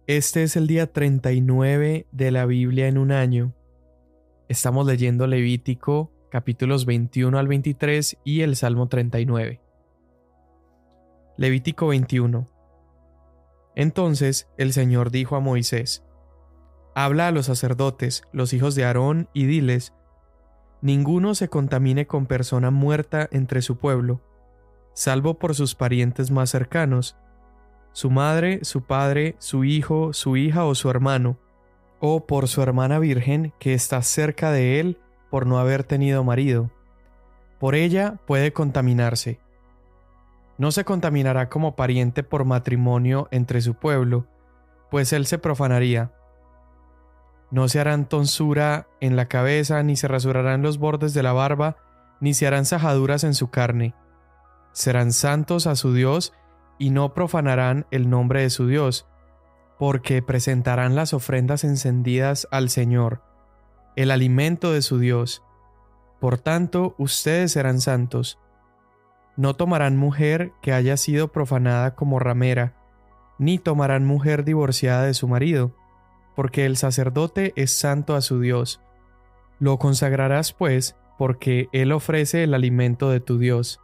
Este es el día 39 de la Biblia en un año. Estamos leyendo Levítico, capítulos 21 al 23 y el Salmo 39. Levítico 21. Entonces el Señor dijo a Moisés: Habla a los sacerdotes, los hijos de Aarón, y diles: Ninguno se contamine con persona muerta entre su pueblo, salvo por sus parientes más cercanos, su madre, su padre, su hijo, su hija o su hermano, o por su hermana virgen que está cerca de él por no haber tenido marido. Por ella puede contaminarse. No se contaminará como pariente por matrimonio entre su pueblo, pues él se profanaría. No se harán tonsura en la cabeza, ni se rasurarán los bordes de la barba, ni se harán sajaduras en su carne. Serán santos a su Dios y no profanarán el nombre de su Dios, porque presentarán las ofrendas encendidas al Señor, el alimento de su Dios. Por tanto, ustedes serán santos. No tomarán mujer que haya sido profanada como ramera, ni tomarán mujer divorciada de su marido, porque el sacerdote es santo a su Dios. Lo consagrarás, pues, porque él ofrece el alimento de tu Dios.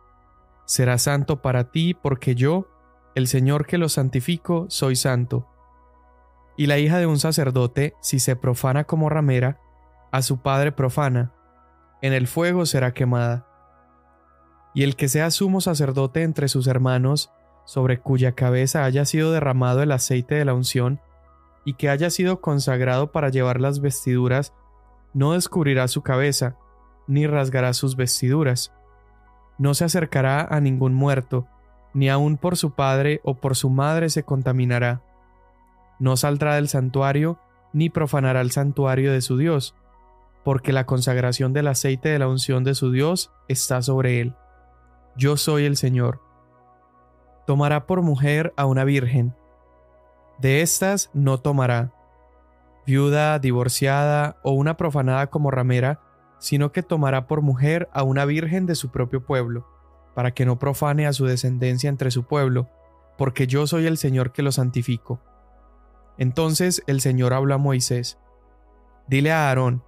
Será santo para ti, porque yo, el Señor que lo santifico, soy santo. Y la hija de un sacerdote, si se profana como ramera, a su padre profana, en el fuego será quemada. Y el que sea sumo sacerdote entre sus hermanos, sobre cuya cabeza haya sido derramado el aceite de la unción, y que haya sido consagrado para llevar las vestiduras, no descubrirá su cabeza, ni rasgará sus vestiduras. No se acercará a ningún muerto, ni aun por su padre o por su madre se contaminará. No saldrá del santuario, ni profanará el santuario de su Dios, porque la consagración del aceite de la unción de su Dios está sobre él. Yo soy el Señor. Tomará por mujer a una virgen. De estas no tomará, viuda, divorciada o una profanada como ramera, sino que tomará por mujer a una virgen de su propio pueblo, para que no profane a su descendencia entre su pueblo, porque yo soy el Señor que lo santifico. Entonces el Señor habló a Moisés: Dile a Aarón: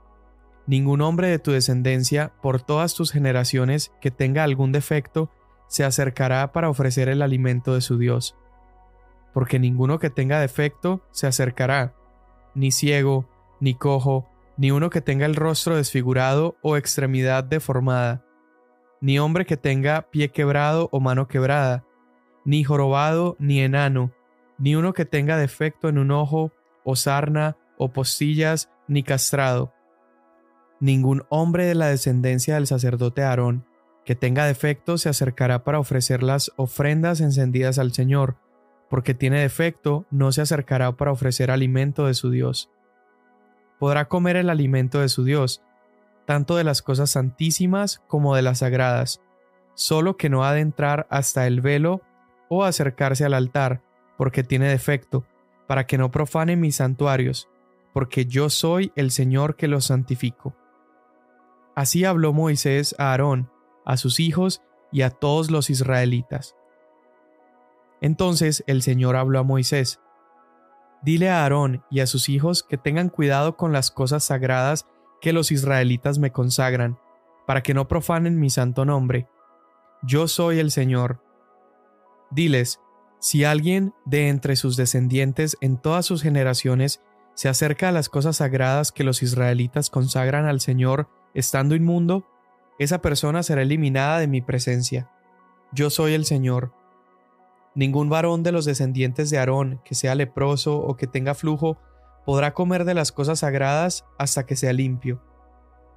Ningún hombre de tu descendencia, por todas tus generaciones, que tenga algún defecto, se acercará para ofrecer el alimento de su Dios. Porque ninguno que tenga defecto se acercará, ni ciego, ni cojo, ni uno que tenga el rostro desfigurado o extremidad deformada, ni hombre que tenga pie quebrado o mano quebrada, ni jorobado, ni enano, ni uno que tenga defecto en un ojo, o sarna, o postillas, ni castrado. Ningún hombre de la descendencia del sacerdote Aarón que tenga defecto se acercará para ofrecer las ofrendas encendidas al Señor, porque tiene defecto, no se acercará para ofrecer alimento de su Dios. Podrá comer el alimento de su Dios, tanto de las cosas santísimas como de las sagradas, solo que no ha de entrar hasta el velo o acercarse al altar, porque tiene defecto, para que no profane mis santuarios, porque yo soy el Señor que los santifico. Así habló Moisés a Aarón, a sus hijos y a todos los israelitas. Entonces el Señor habló a Moisés: Dile a Aarón y a sus hijos que tengan cuidado con las cosas sagradas que los israelitas me consagran, para que no profanen mi santo nombre. Yo soy el Señor. Diles: si alguien de entre sus descendientes en todas sus generaciones se acerca a las cosas sagradas que los israelitas consagran al Señor estando inmundo, esa persona será eliminada de mi presencia. Yo soy el Señor. Ningún varón de los descendientes de Aarón que sea leproso o que tenga flujo podrá comer de las cosas sagradas hasta que sea limpio.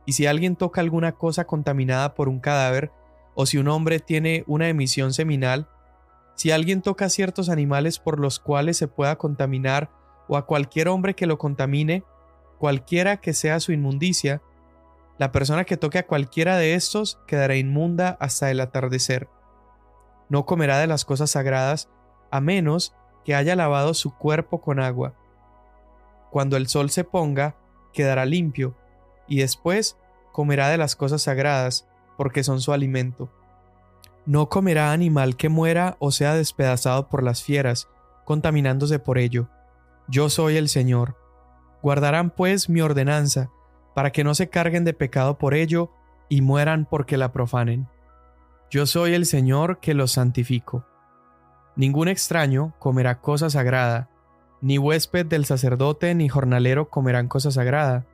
Y si alguien toca alguna cosa contaminada por un cadáver, o si un hombre tiene una emisión seminal, si alguien toca ciertos animales por los cuales se pueda contaminar, o a cualquier hombre que lo contamine, cualquiera que sea su inmundicia, la persona que toque a cualquiera de estos quedará inmunda hasta el atardecer. No comerá de las cosas sagradas, a menos que haya lavado su cuerpo con agua. Cuando el sol se ponga, quedará limpio, y después comerá de las cosas sagradas, porque son su alimento. No comerá animal que muera o sea despedazado por las fieras, contaminándose por ello. Yo soy el Señor. Guardarán pues mi ordenanza, para que no se carguen de pecado por ello y mueran porque la profanen. Yo soy el Señor que los santifico. Ningún extraño comerá cosa sagrada, ni huésped del sacerdote ni jornalero comerán cosa sagrada.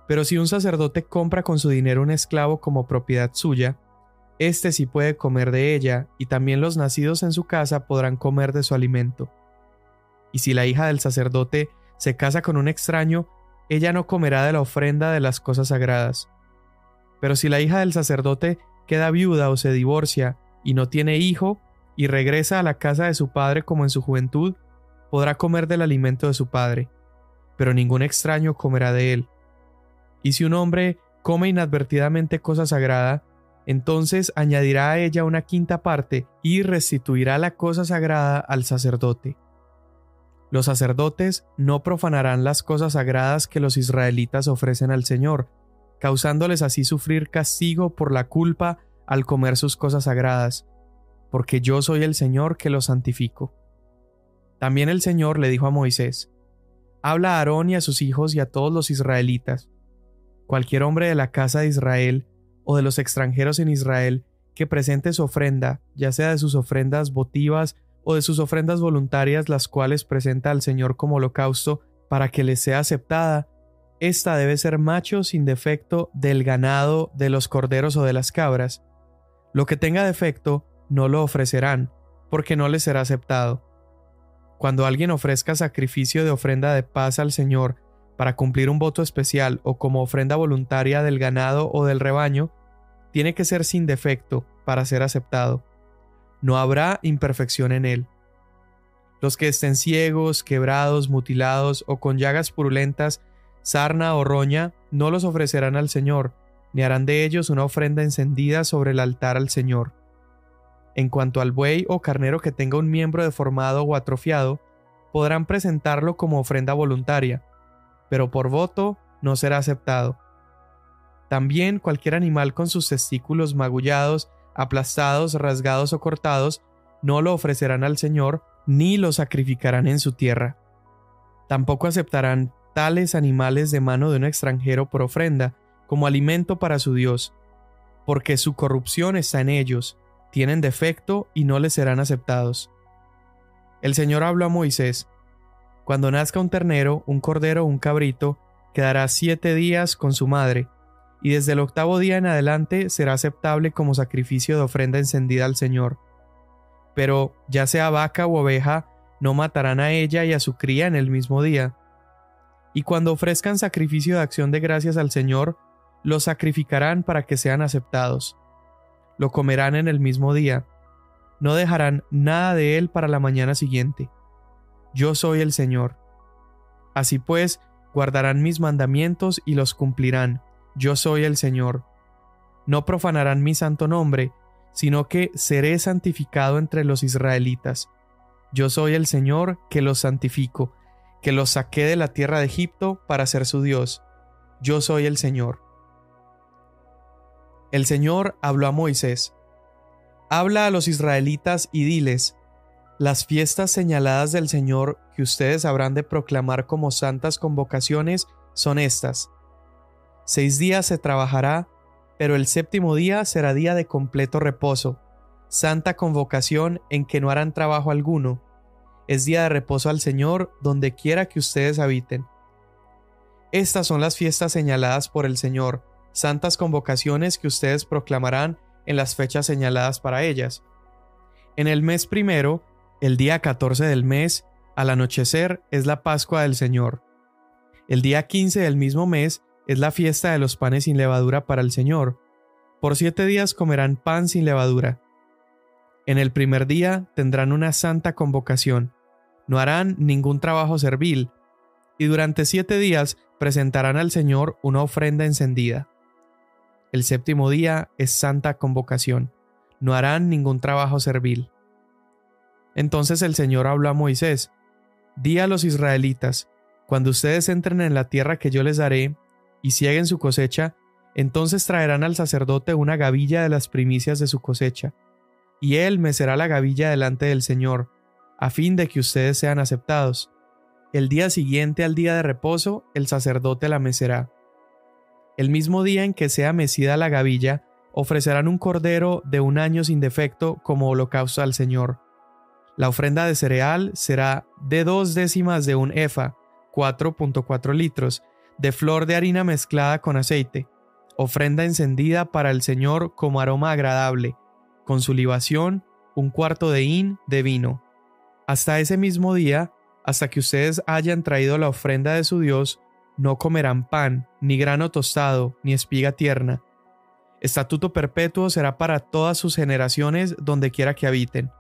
Pero si un sacerdote compra con su dinero un esclavo como propiedad suya, éste sí puede comer de ella, y también los nacidos en su casa podrán comer de su alimento. Y si la hija del sacerdote se casa con un extraño, ella no comerá de la ofrenda de las cosas sagradas. Pero si la hija del sacerdote queda viuda o se divorcia y no tiene hijo, y regresa a la casa de su padre como en su juventud, podrá comer del alimento de su padre, pero ningún extraño comerá de él. Y si un hombre come inadvertidamente cosa sagrada, entonces añadirá a ella una quinta parte y restituirá la cosa sagrada al sacerdote. Los sacerdotes no profanarán las cosas sagradas que los israelitas ofrecen al Señor, causándoles así sufrir castigo por la culpa al comer sus cosas sagradas, porque yo soy el Señor que los santifico. También el Señor le dijo a Moisés: Habla a Aarón y a sus hijos y a todos los israelitas. Cualquier hombre de la casa de Israel o de los extranjeros en Israel que presente su ofrenda, ya sea de sus ofrendas votivas o de sus ofrendas voluntarias, las cuales presenta al Señor como holocausto para que les sea aceptada, esta debe ser macho sin defecto del ganado, de los corderos o de las cabras. Lo que tenga defecto no lo ofrecerán, porque no les será aceptado. Cuando alguien ofrezca sacrificio de ofrenda de paz al Señor para cumplir un voto especial o como ofrenda voluntaria del ganado o del rebaño, tiene que ser sin defecto para ser aceptado. No habrá imperfección en él. Los que estén ciegos, quebrados, mutilados o con llagas purulentas, sarna o roña, no los ofrecerán al Señor, ni harán de ellos una ofrenda encendida sobre el altar al Señor. En cuanto al buey o carnero que tenga un miembro deformado o atrofiado, podrán presentarlo como ofrenda voluntaria, pero por voto no será aceptado. También cualquier animal con sus testículos magullados, aplastados, rasgados o cortados, no lo ofrecerán al Señor, ni lo sacrificarán en su tierra. Tampoco aceptarán tales animales de mano de un extranjero por ofrenda, como alimento para su Dios, porque su corrupción está en ellos, tienen defecto y no les serán aceptados. El Señor habló a Moisés: Cuando nazca un ternero, un cordero o un cabrito, quedará 7 días con su madre, y desde el 8º día en adelante será aceptable como sacrificio de ofrenda encendida al Señor. Pero, ya sea vaca u oveja, no matarán a ella y a su cría en el mismo día. Y cuando ofrezcan sacrificio de acción de gracias al Señor, lo sacrificarán para que sean aceptados. Lo comerán en el mismo día. No dejarán nada de él para la mañana siguiente. Yo soy el Señor. Así pues, guardarán mis mandamientos y los cumplirán. Yo soy el Señor. No profanarán mi santo nombre, sino que seré santificado entre los israelitas. Yo soy el Señor que los santifico, que los saqué de la tierra de Egipto para ser su Dios. Yo soy el Señor. El Señor habló a Moisés: Habla a los israelitas y diles: Las fiestas señaladas del Señor que ustedes habrán de proclamar como santas convocaciones son estas. 6 días se trabajará, pero el 7º día será día de completo reposo, santa convocación en que no harán trabajo alguno. Es día de reposo al Señor donde quiera que ustedes habiten. Estas son las fiestas señaladas por el Señor, santas convocaciones que ustedes proclamarán en las fechas señaladas para ellas. En el mes primero, el día 14 del mes, al anochecer, es la Pascua del Señor. El día 15 del mismo mes es la fiesta de los panes sin levadura para el Señor. Por 7 días comerán pan sin levadura. En el primer día tendrán una santa convocación. No harán ningún trabajo servil, y durante 7 días presentarán al Señor una ofrenda encendida. El 7º día es santa convocación. No harán ningún trabajo servil. Entonces el Señor habló a Moisés: Di a los israelitas: Cuando ustedes entren en la tierra que yo les daré, y cieguen su cosecha, entonces traerán al sacerdote una gavilla de las primicias de su cosecha, y él mecerá la gavilla delante del Señor, a fin de que ustedes sean aceptados. El día siguiente al día de reposo, el sacerdote la mecerá. El mismo día en que sea mecida la gavilla, ofrecerán un cordero de 1 año sin defecto como holocausto al Señor. La ofrenda de cereal será de 2/10 de un efa, 4.4 litros, de flor de harina mezclada con aceite, ofrenda encendida para el Señor como aroma agradable, con su libación, 1/4 de hin de vino. Hasta ese mismo día, hasta que ustedes hayan traído la ofrenda de su Dios, no comerán pan, ni grano tostado, ni espiga tierna. Estatuto perpetuo será para todas sus generaciones donde quiera que habiten.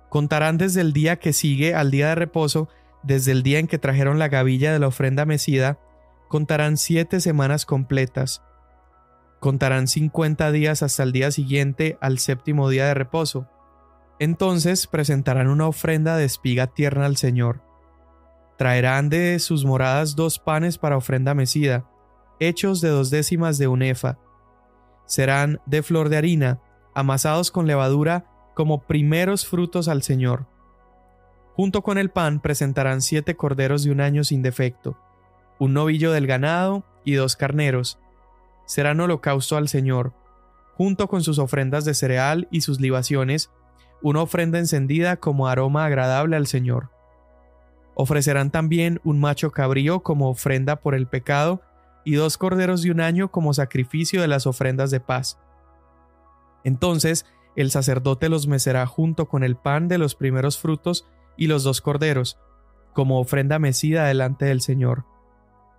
Contarán desde el día que sigue al día de reposo, desde el día en que trajeron la gavilla de la ofrenda mecida, contarán 7 semanas completas. Contarán 50 días hasta el día siguiente al 7º día de reposo. Entonces presentarán una ofrenda de espiga tierna al Señor. Traerán de sus moradas 2 panes para ofrenda mecida, hechos de 2/10 de un efa. Serán de flor de harina, amasados con levadura como primeros frutos al Señor. Junto con el pan presentarán 7 corderos de 1 año sin defecto, un novillo del ganado y 2 carneros. Serán holocausto al Señor, junto con sus ofrendas de cereal y sus libaciones, una ofrenda encendida como aroma agradable al Señor. Ofrecerán también un macho cabrío como ofrenda por el pecado y 2 corderos de 1 año como sacrificio de las ofrendas de paz. Entonces el sacerdote los mecerá junto con el pan de los primeros frutos y los 2 corderos, como ofrenda mecida delante del Señor.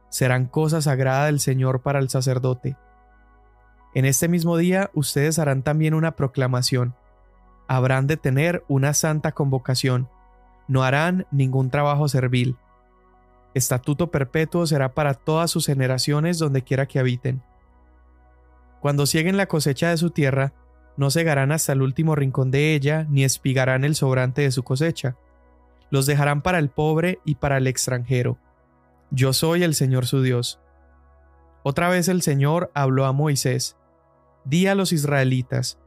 Serán cosa sagrada del Señor para el sacerdote. En este mismo día ustedes harán también una proclamación. Habrán de tener una santa convocación. No harán ningún trabajo servil. Estatuto perpetuo será para todas sus generaciones donde quiera que habiten. Cuando cieguen la cosecha de su tierra, no segarán hasta el último rincón de ella, ni espigarán el sobrante de su cosecha. Los dejarán para el pobre y para el extranjero. Yo soy el Señor su Dios. Otra vez el Señor habló a Moisés. Di a los israelitas: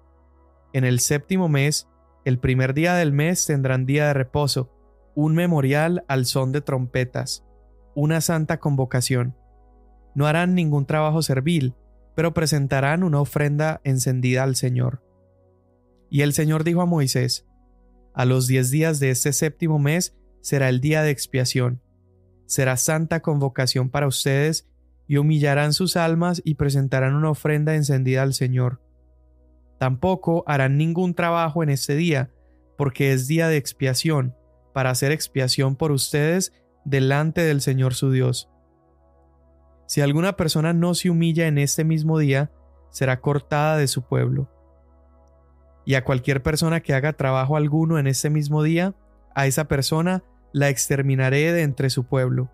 en el 7º mes, el primer día del mes tendrán día de reposo, un memorial al son de trompetas, una santa convocación. No harán ningún trabajo servil, pero presentarán una ofrenda encendida al Señor. Y el Señor dijo a Moisés: a los 10 días de este 7º mes será el día de expiación. Será santa convocación para ustedes, y humillarán sus almas y presentarán una ofrenda encendida al Señor. Tampoco harán ningún trabajo en este día, porque es día de expiación, para hacer expiación por ustedes delante del Señor su Dios. Si alguna persona no se humilla en este mismo día, será cortada de su pueblo. Y a cualquier persona que haga trabajo alguno en este mismo día, a esa persona la exterminaré de entre su pueblo.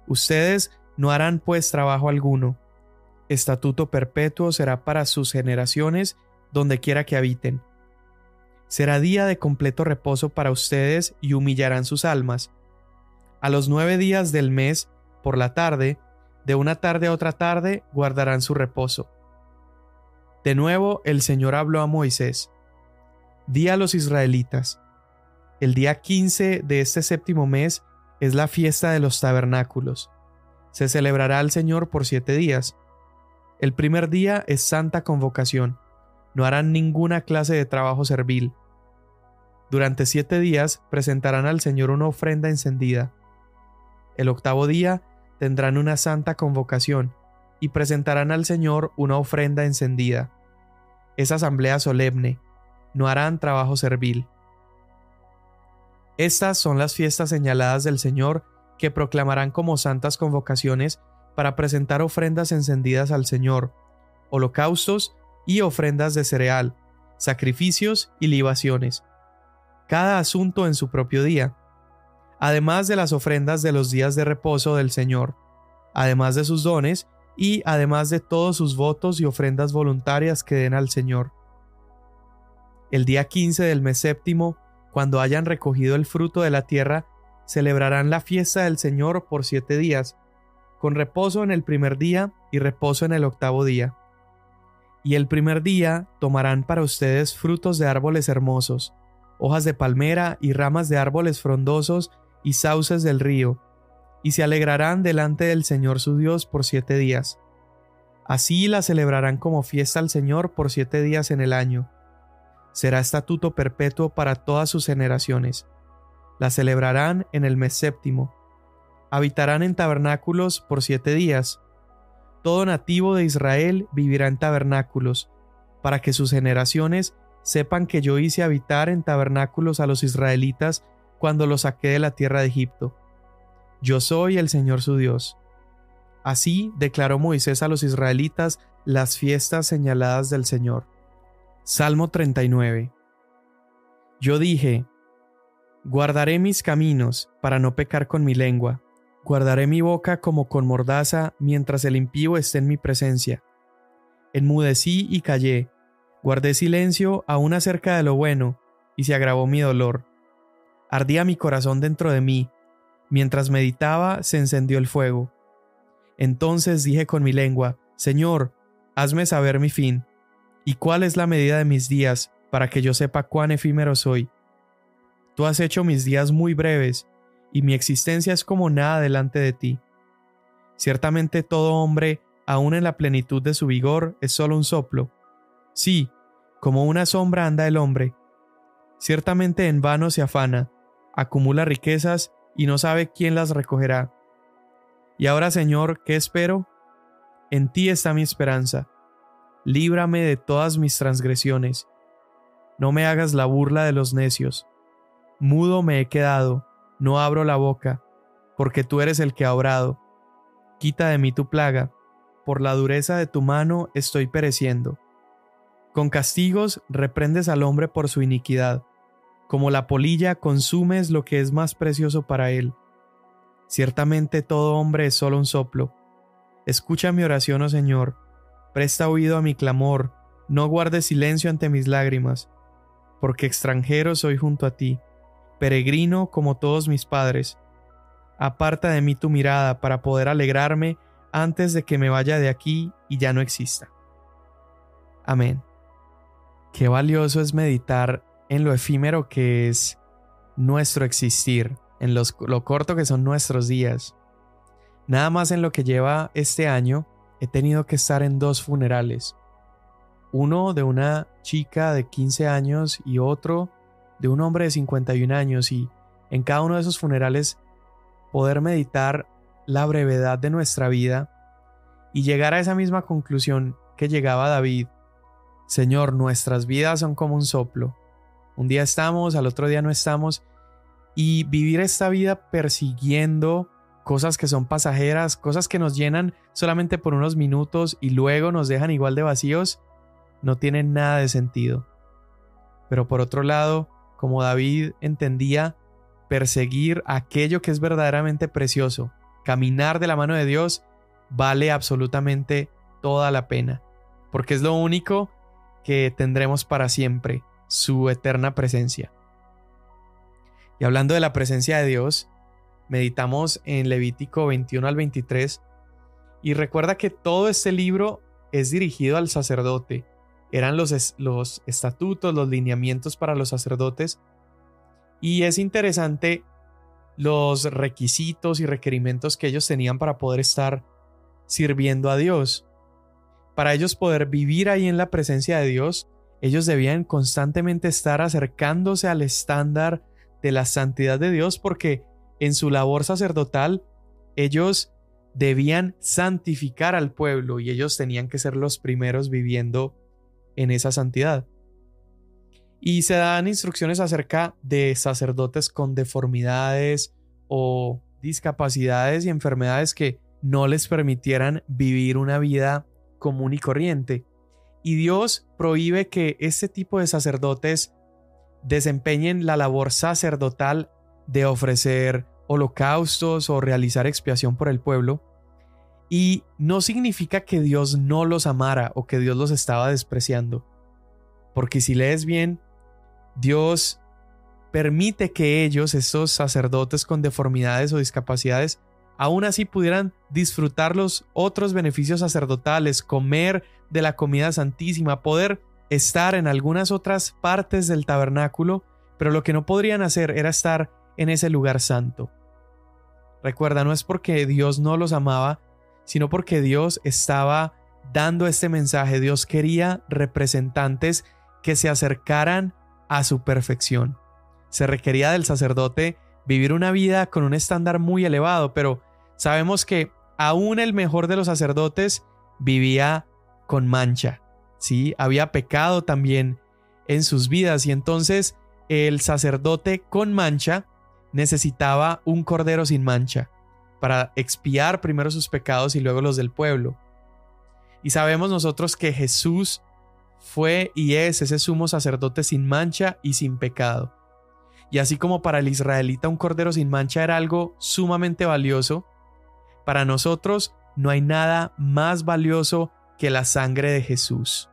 Ustedes no harán pues trabajo alguno. Estatuto perpetuo será para sus generaciones donde quiera que habiten. Será día de completo reposo para ustedes y humillarán sus almas. A los 9 días del mes, por la tarde, de una tarde a otra tarde, guardarán su reposo. De nuevo el Señor habló a Moisés. Di a los israelitas: el día 15 de este 7º mes es la fiesta de los tabernáculos. Se celebrará al Señor por 7 días. El primer día es santa convocación. No harán ninguna clase de trabajo servil. Durante 7 días presentarán al Señor una ofrenda encendida. El 8º día tendrán una santa convocación y presentarán al Señor una ofrenda encendida. Es asamblea solemne. No harán trabajo servil. Estas son las fiestas señaladas del Señor que proclamarán como santas convocaciones para presentar ofrendas encendidas al Señor, holocaustos y ofrendas de cereal, sacrificios y libaciones, cada asunto en su propio día, además de las ofrendas de los días de reposo del Señor, además de sus dones y además de todos sus votos y ofrendas voluntarias que den al Señor. El día 15 del mes 7º, cuando hayan recogido el fruto de la tierra, celebrarán la fiesta del Señor por 7 días, con reposo en el primer día y reposo en el 8º día. Y el primer día tomarán para ustedes frutos de árboles hermosos, hojas de palmera y ramas de árboles frondosos y sauces del río, y se alegrarán delante del Señor su Dios por 7 días. Así la celebrarán como fiesta al Señor por 7 días en el año. Será estatuto perpetuo para todas sus generaciones. La celebrarán en el mes séptimo. Habitarán en tabernáculos por 7 días. Todo nativo de Israel vivirá en tabernáculos, para que sus generaciones sepan que yo hice habitar en tabernáculos a los israelitas cuando los saqué de la tierra de Egipto. Yo soy el Señor su Dios. Así declaró Moisés a los israelitas las fiestas señaladas del Señor. Salmo 39. Yo dije: guardaré mis caminos para no pecar con mi lengua. Guardaré mi boca como con mordaza mientras el impío esté en mi presencia. Enmudecí y callé. Guardé silencio aún acerca de lo bueno, y se agravó mi dolor. Ardía mi corazón dentro de mí. Mientras meditaba, se encendió el fuego. Entonces dije con mi lengua: Señor, hazme saber mi fin, y cuál es la medida de mis días, para que yo sepa cuán efímero soy. Tú has hecho mis días muy breves, y mi existencia es como nada delante de ti. Ciertamente todo hombre, aun en la plenitud de su vigor, es solo un soplo. Sí, como una sombra anda el hombre. Ciertamente en vano se afana, acumula riquezas y no sabe quién las recogerá. Y ahora, Señor, ¿qué espero? En ti está mi esperanza. Líbrame de todas mis transgresiones. No me hagas la burla de los necios. Mudo me he quedado, no abro la boca, porque tú eres el que ha obrado. Quita de mí tu plaga, por la dureza de tu mano estoy pereciendo. Con castigos reprendes al hombre por su iniquidad. Como la polilla consumes lo que es más precioso para él. Ciertamente todo hombre es solo un soplo. Escucha mi oración, oh Señor. Presta oído a mi clamor. No guardes silencio ante mis lágrimas. Porque extranjero soy junto a ti, peregrino como todos mis padres. Aparta de mí tu mirada para poder alegrarme antes de que me vaya de aquí y ya no exista. Amén. Qué valioso es meditar en lo efímero que es nuestro existir, en lo corto que son nuestros días. Nada más en lo que lleva este año he tenido que estar en 2 funerales. Uno de una chica de 15 años y otro de un hombre de 51 años, y en cada uno de esos funerales poder meditar la brevedad de nuestra vida y llegar a esa misma conclusión que llegaba David. Señor, nuestras vidas son como un soplo. Un día estamos, al otro día no estamos, y vivir esta vida persiguiendo cosas que son pasajeras, cosas que nos llenan solamente por unos minutos y luego nos dejan igual de vacíos, no tiene nada de sentido. Pero por otro lado, como David entendía, perseguir aquello que es verdaderamente precioso, caminar de la mano de Dios, vale absolutamente toda la pena, porque es lo único que tendremos para siempre, su eterna presencia. Y hablando de la presencia de Dios, meditamos en Levítico 21 al 23, y recuerda que todo este libro es dirigido al sacerdote. Eran los estatutos, los lineamientos para los sacerdotes, y es interesante los requisitos y requerimientos que ellos tenían para poder estar sirviendo a Dios. Para ellos poder vivir ahí en la presencia de Dios, ellos debían constantemente estar acercándose al estándar de la santidad de Dios, porque en su labor sacerdotal ellos debían santificar al pueblo y ellos tenían que ser los primeros viviendo en esa santidad. Y se dan instrucciones acerca de sacerdotes con deformidades o discapacidades y enfermedades que no les permitieran vivir una vida común y corriente. Y Dios prohíbe que este tipo de sacerdotes desempeñen la labor sacerdotal de ofrecer holocaustos o realizar expiación por el pueblo. Y no significa que Dios no los amara o que Dios los estaba despreciando. Porque si lees bien, Dios permite que ellos, estos sacerdotes con deformidades o discapacidades, aún así pudieran disfrutar los otros beneficios sacerdotales, comer de la comida santísima, poder estar en algunas otras partes del tabernáculo, pero lo que no podrían hacer era estar en ese lugar santo. Recuerda, no es porque Dios no los amaba, sino porque Dios estaba dando este mensaje. Dios quería representantes que se acercaran a su perfección. Se requería del sacerdote vivir una vida con un estándar muy elevado, pero sabemos que aún el mejor de los sacerdotes vivía con mancha, ¿sí? Había pecado también en sus vidas, y entonces el sacerdote con mancha necesitaba un cordero sin mancha para expiar primero sus pecados y luego los del pueblo. Y sabemos nosotros que Jesús fue y es ese sumo sacerdote sin mancha y sin pecado. Y así como para el israelita un cordero sin mancha era algo sumamente valioso, para nosotros no hay nada más valioso que la sangre de Jesús.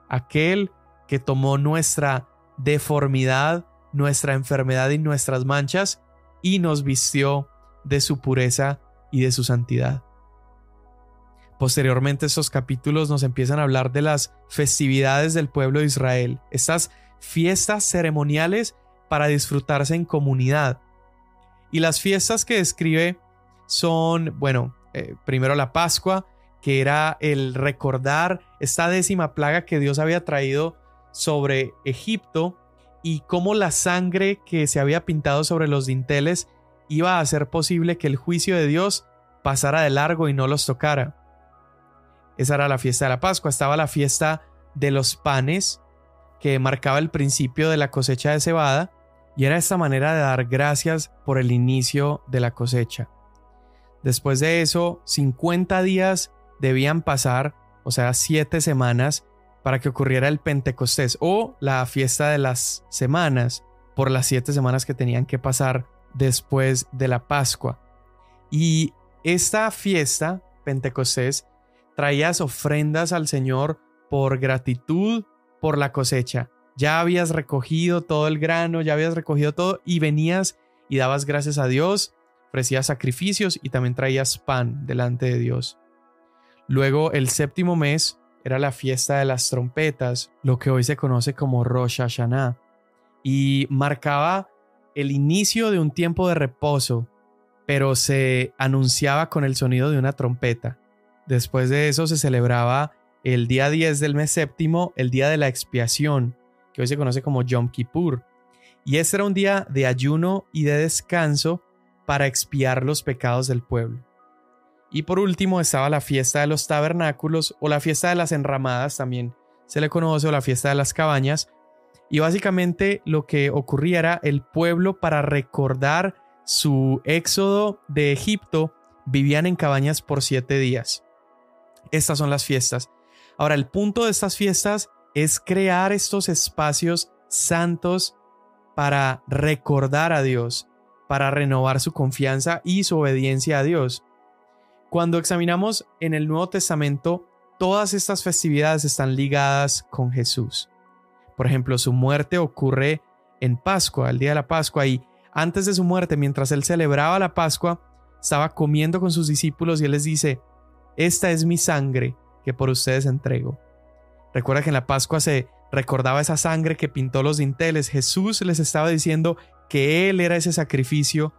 Aquel que tomó nuestra deformidad, nuestra enfermedad y nuestras manchas y nos vistió de su pureza y de su santidad. Posteriormente, estos capítulos nos empiezan a hablar de las festividades del pueblo de Israel, estas fiestas ceremoniales para disfrutarse en comunidad. Y las fiestas que describe son, primero la Pascua, que era el recordar esta 10ª plaga que Dios había traído sobre Egipto y cómo la sangre que se había pintado sobre los dinteles iba a hacer posible que el juicio de Dios pasara de largo y no los tocara. Esa era la fiesta de la Pascua. Estaba la fiesta de los panes, que marcaba el principio de la cosecha de cebada, y era esta manera de dar gracias por el inicio de la cosecha. Después de eso, 50 días debían pasar, o sea, 7 semanas, para que ocurriera el Pentecostés o la fiesta de las semanas, por las 7 semanas que tenían que pasar después de la Pascua. Y esta fiesta, Pentecostés, traías ofrendas al Señor por gratitud por la cosecha. Ya habías recogido todo el grano, ya habías recogido todo y venías y dabas gracias a Dios, ofrecías sacrificios y también traías pan delante de Dios. Luego el 7º mes era la fiesta de las trompetas, lo que hoy se conoce como Rosh Hashanah, y marcaba el inicio de un tiempo de reposo, pero se anunciaba con el sonido de una trompeta. Después de eso se celebraba el día 10 del mes 7º, el día de la expiación, que hoy se conoce como Yom Kippur. Y este era un día de ayuno y de descanso para expiar los pecados del pueblo. Y por último estaba la fiesta de los tabernáculos o la fiesta de las enramadas, también se le conoce, o la fiesta de las cabañas. Y básicamente lo que ocurría era el pueblo, para recordar su éxodo de Egipto, vivían en cabañas por 7 días. Estas son las fiestas. Ahora, el punto de estas fiestas es crear estos espacios santos para recordar a Dios, para renovar su confianza y su obediencia a Dios. Cuando examinamos en el Nuevo Testamento, todas estas festividades están ligadas con Jesús. Por ejemplo, su muerte ocurre en Pascua, el día de la Pascua, y antes de su muerte, mientras él celebraba la Pascua, estaba comiendo con sus discípulos y él les dice: esta es mi sangre que por ustedes entrego. Recuerda que en la Pascua se recordaba esa sangre que pintó los dinteles. Jesús les estaba diciendo que él era ese sacrificio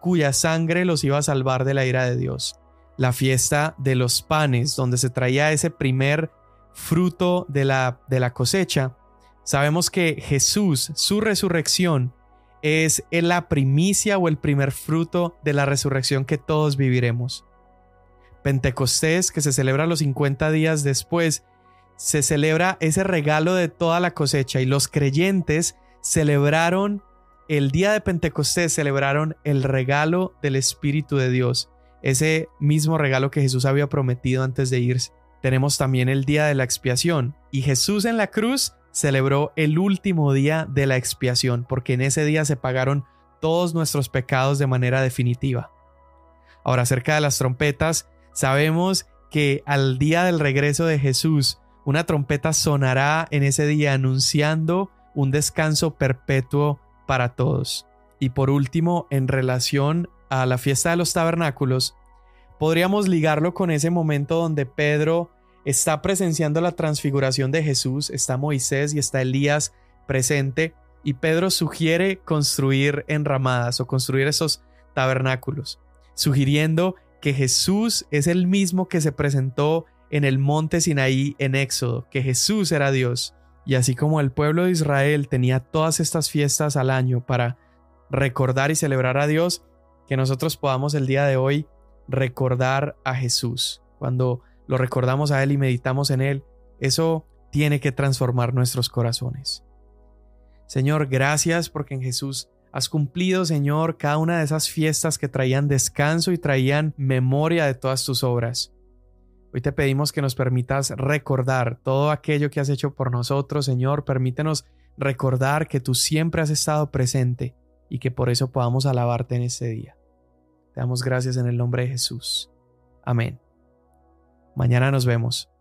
cuya sangre los iba a salvar de la ira de Dios. La fiesta de los panes, donde se traía ese primer fruto de la cosecha. Sabemos que Jesús, su resurrección, es la primicia o el primer fruto de la resurrección que todos viviremos. Pentecostés, que se celebra los 50 días después, se celebra ese regalo de toda la cosecha, y los creyentes celebraron el día de Pentecostés, celebraron el regalo del Espíritu de Dios, ese mismo regalo que Jesús había prometido antes de irse. Tenemos también el día de la expiación, y Jesús en la cruz celebró el último día de la expiación, porque en ese día se pagaron todos nuestros pecados de manera definitiva. Ahora, acerca de las trompetas, sabemos que al día del regreso de Jesús, una trompeta sonará en ese día anunciando un descanso perpetuo para todos. Y por último, en relación a la fiesta de los tabernáculos, podríamos ligarlo con ese momento donde Pedro está presenciando la transfiguración de Jesús, está Moisés y está Elías presente, Y Pedro sugiere construir enramadas o construir esos tabernáculos, sugiriendo que Jesús es el mismo que se presentó en el monte Sinaí en Éxodo, que Jesús era Dios. Y así como el pueblo de Israel tenía todas estas fiestas al año para recordar y celebrar a Dios, que nosotros podamos el día de hoy recordar a Jesús. Cuando lo recordamos a Él y meditamos en Él, eso tiene que transformar nuestros corazones. Señor, gracias porque en Jesús has cumplido, Señor, cada una de esas fiestas que traían descanso y traían memoria de todas tus obras. Hoy te pedimos que nos permitas recordar todo aquello que has hecho por nosotros, Señor. Permítenos recordar que tú siempre has estado presente y que por eso podamos alabarte en este día. Te damos gracias en el nombre de Jesús. Amén. Mañana nos vemos.